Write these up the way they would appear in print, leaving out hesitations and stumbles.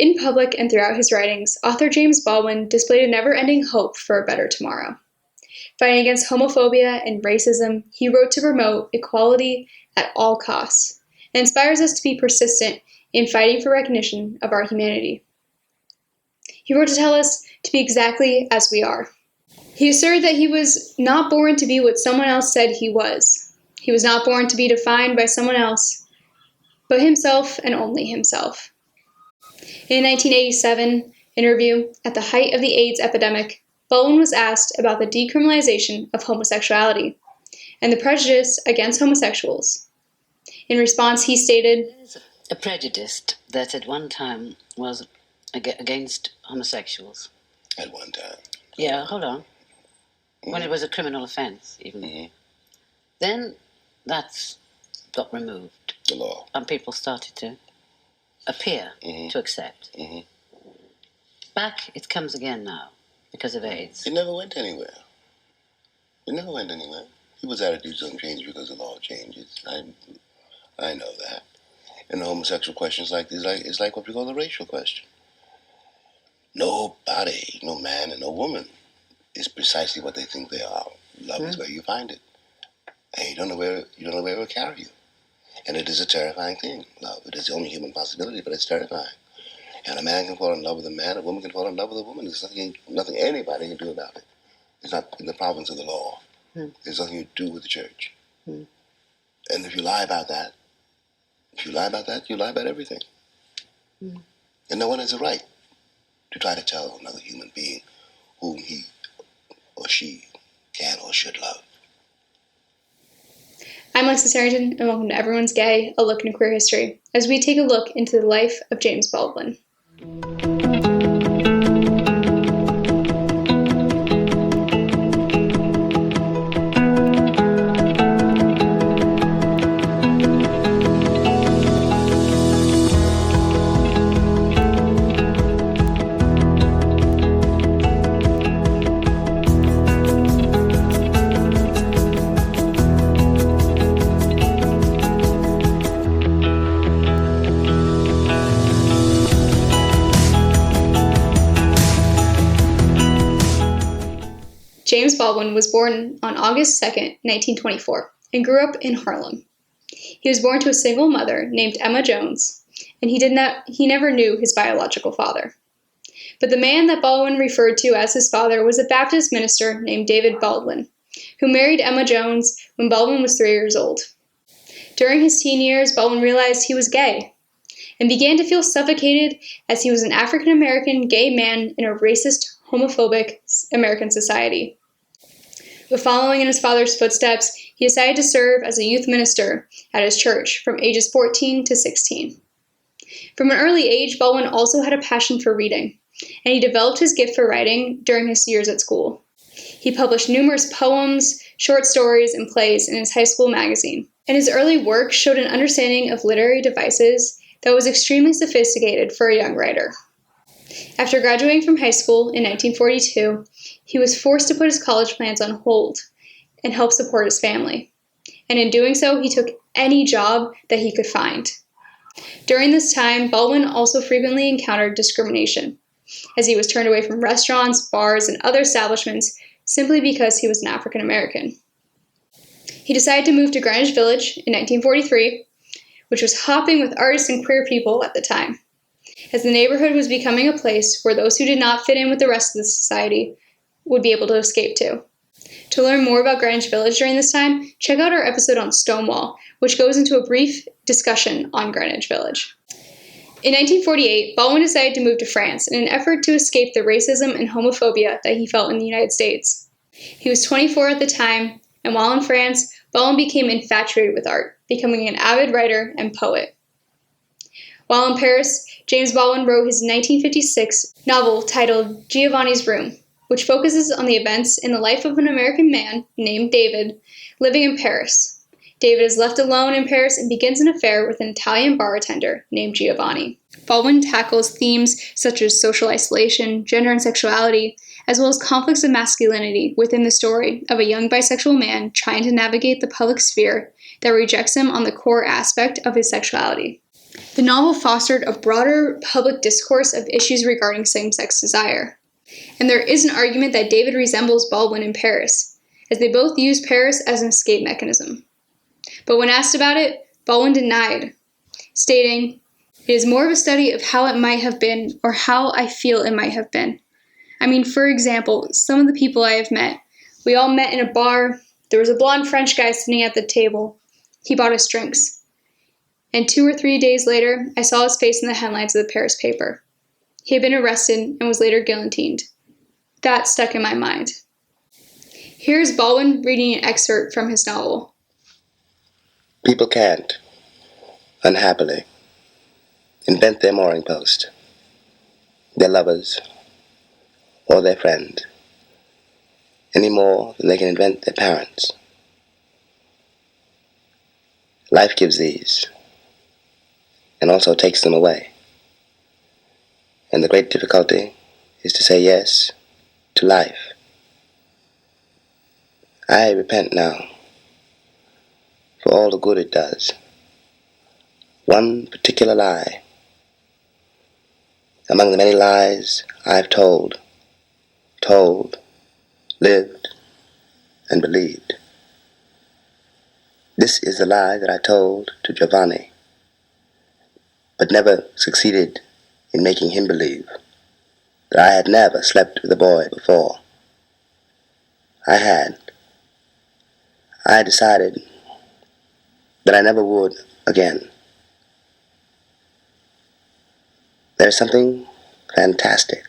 In public and throughout his writings, author James Baldwin displayed a never-ending hope for a better tomorrow. Fighting against homophobia and racism, he wrote to promote equality at all costs and inspires us to be persistent in fighting for recognition of our humanity. He wrote to tell us to be exactly as we are. He asserted that he was not born to be what someone else said he was. He was not born to be defined by someone else, but himself and only himself. In a 1987 interview at the height of the AIDS epidemic, Baldwin was asked about the decriminalization of homosexuality and the prejudice against homosexuals. In response, he stated, "There's a prejudice that at one time was against homosexuals." At one time? Yeah, hold on. When it was a criminal offense, even. Then that's got removed. The law. And people started to appear to accept. Back, it comes again now because of AIDS. It never went anywhere. People's attitudes don't change because the law changes. I know that. And the homosexual questions like this, it's like what we call the racial question. Nobody, no man and no woman, is precisely what they think they are. Love is where you find it, and you don't know where it will carry you. And it is a terrifying thing. Love. It is the only human possibility, but it's terrifying. And a man can fall in love with a man, a woman can fall in love with a woman. There's nothing anybody can do about it. It's not in the province of the law. There's nothing you do with the church. And if you lie about that, you lie about everything. And no one has a right to try to tell another human being whom he or she can or should love. I'm Alexis Harrington, and welcome to Everyone's Gay, a look into queer history, as we take a look into the life of James Baldwin. James Baldwin was born on August 2, 1924, and grew up in Harlem. He was born to a single mother named Emma Jones, and he never knew his biological father. But the man that Baldwin referred to as his father was a Baptist minister named David Baldwin, who married Emma Jones when Baldwin was 3 years old. During his teen years, Baldwin realized he was gay, and began to feel suffocated as he was an African-American gay man in a racist, homophobic American society. But following in his father's footsteps, he decided to serve as a youth minister at his church from ages 14 to 16. From an early age, Baldwin also had a passion for reading, and he developed his gift for writing during his years at school. He published numerous poems, short stories, and plays in his high school magazine, and his early work showed an understanding of literary devices that was extremely sophisticated for a young writer. After graduating from high school in 1942, he was forced to put his college plans on hold and help support his family. And in doing so, he took any job that he could find. During this time, Baldwin also frequently encountered discrimination, as he was turned away from restaurants, bars, and other establishments simply because he was an African American. He decided to move to Greenwich Village in 1943, which was hopping with artists and queer people at the time, as the neighborhood was becoming a place where those who did not fit in with the rest of the society would be able to escape to. To learn more about Greenwich Village during this time, check out our episode on Stonewall, which goes into a brief discussion on Greenwich Village. In 1948, Baldwin decided to move to France in an effort to escape the racism and homophobia that he felt in the United States. He was 24 at the time, and while in France, Baldwin became infatuated with art, becoming an avid writer and poet. While in Paris, James Baldwin wrote his 1956 novel titled Giovanni's Room, which focuses on the events in the life of an American man named David living in Paris. David is left alone in Paris and begins an affair with an Italian bartender named Giovanni. Baldwin tackles themes such as social isolation, gender and sexuality, as well as conflicts of masculinity within the story of a young bisexual man trying to navigate the public sphere that rejects him on the core aspect of his sexuality. The novel fostered a broader public discourse of issues regarding same-sex desire. And there is an argument that David resembles Baldwin in Paris, as they both use Paris as an escape mechanism. But when asked about it, Baldwin denied, stating, "It is more of a study of how it might have been or how I feel it might have been. I mean, for example, some of the people I have met, we all met in a bar. There was a blonde French guy sitting at the table. He bought us drinks. And 2 or 3 days later, I saw his face in the headlines of the Paris paper. He had been arrested and was later guillotined. That stuck in my mind." Here's Baldwin reading an excerpt from his novel. People can't, unhappily, invent their mooring post, their lovers, or their friend, any more than they can invent their parents. Life gives these, and also takes them away. And the great difficulty is to say yes to life. I repent now for all the good it does. One particular lie, among the many lies I've told, lived, and believed. This is the lie that I told to Giovanni, but never succeeded in making him believe that I had never slept with a boy before. I decided that I never would again. There is something fantastic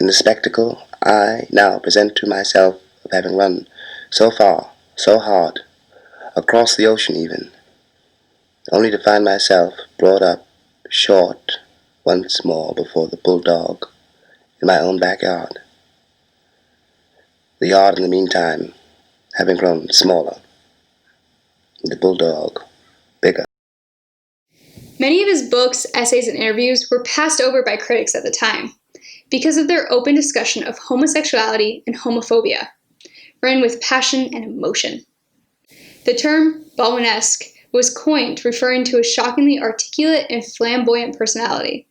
in the spectacle I now present to myself of having run so far, so hard, across the ocean even, only to find myself brought up short once more before the bulldog in my own backyard. The yard in the meantime having grown smaller, and the bulldog bigger. Many of his books, essays, and interviews were passed over by critics at the time because of their open discussion of homosexuality and homophobia, written with passion and emotion. The term Baldwin-esque was coined referring to a shockingly articulate and flamboyant personality.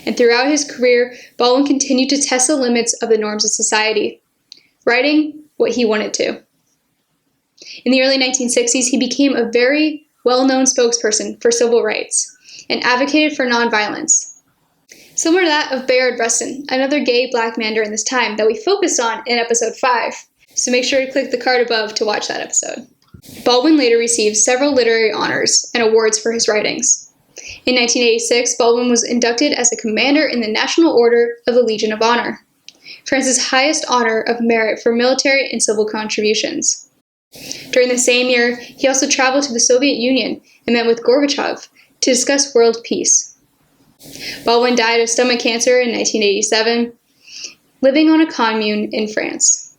And throughout his career, Baldwin continued to test the limits of the norms of society, writing what he wanted to. In the early 1960s, he became a very well-known spokesperson for civil rights and advocated for nonviolence, similar to that of Bayard Rustin, another gay black man during this time that we focused on in episode 5, so make sure to click the card above to watch that episode. Baldwin later received several literary honors and awards for his writings. In 1986, Baldwin was inducted as a commander in the National Order of the Legion of Honor, France's highest honor of merit for military and civil contributions. During the same year, he also traveled to the Soviet Union and met with Gorbachev to discuss world peace. Baldwin died of stomach cancer in 1987, living on a commune in France.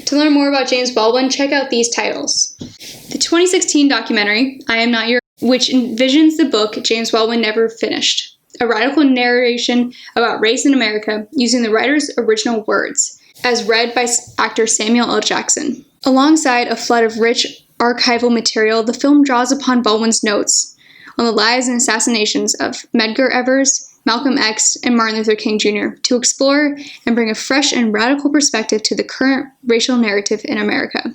To learn more about James Baldwin, check out these titles. The 2016 documentary, I Am Not Your, which envisions the book James Baldwin never finished, a radical narration about race in America using the writer's original words, as read by actor Samuel L. Jackson. Alongside a flood of rich archival material, the film draws upon Baldwin's notes on the lives and assassinations of Medgar Evers, Malcolm X, and Martin Luther King Jr. to explore and bring a fresh and radical perspective to the current racial narrative in America.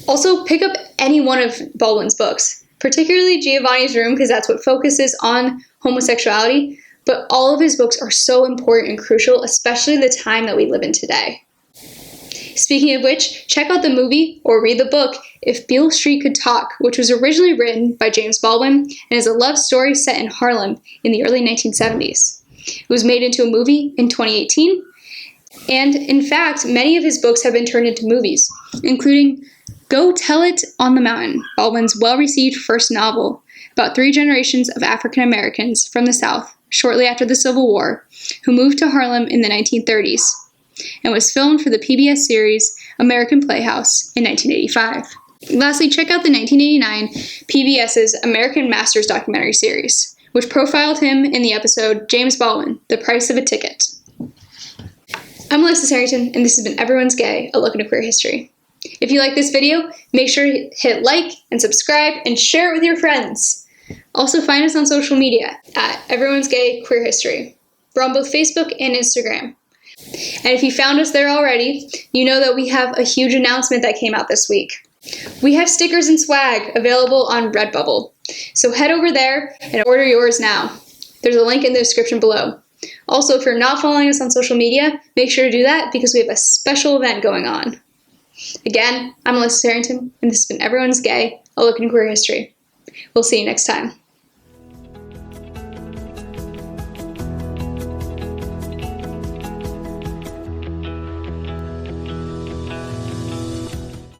Also, pick up any one of Baldwin's books, particularly Giovanni's Room, because that's what focuses on homosexuality, but all of his books are so important and crucial, especially the time that we live in today. Speaking of which, check out the movie or read the book If Beale Street Could Talk, which was originally written by James Baldwin and is a love story set in Harlem in the early 1970s. It was made into a movie in 2018, and in fact, many of his books have been turned into movies, including Go Tell It on the Mountain, Baldwin's well-received first novel about 3 generations of African Americans from the South shortly after the Civil War who moved to Harlem in the 1930s, and was filmed for the PBS series American Playhouse in 1985. Lastly, check out the 1989 PBS's American Masters documentary series, which profiled him in the episode James Baldwin, The Price of a Ticket. I'm Alexis Harrington, and this has been Everyone's Gay, a look into queer history. If you like this video, make sure to hit like and subscribe and share it with your friends. Also find us on social media at Everyone's Gay Queer History. We're on both Facebook and Instagram. And if you found us there already, you know that we have a huge announcement that came out this week. We have stickers and swag available on Redbubble. So head over there and order yours now. There's a link in the description below. Also, if you're not following us on social media, make sure to do that because we have a special event going on. Again, I'm Alyssa Harrington, and this has been Everyone's Gay, a look in queer history. We'll see you next time.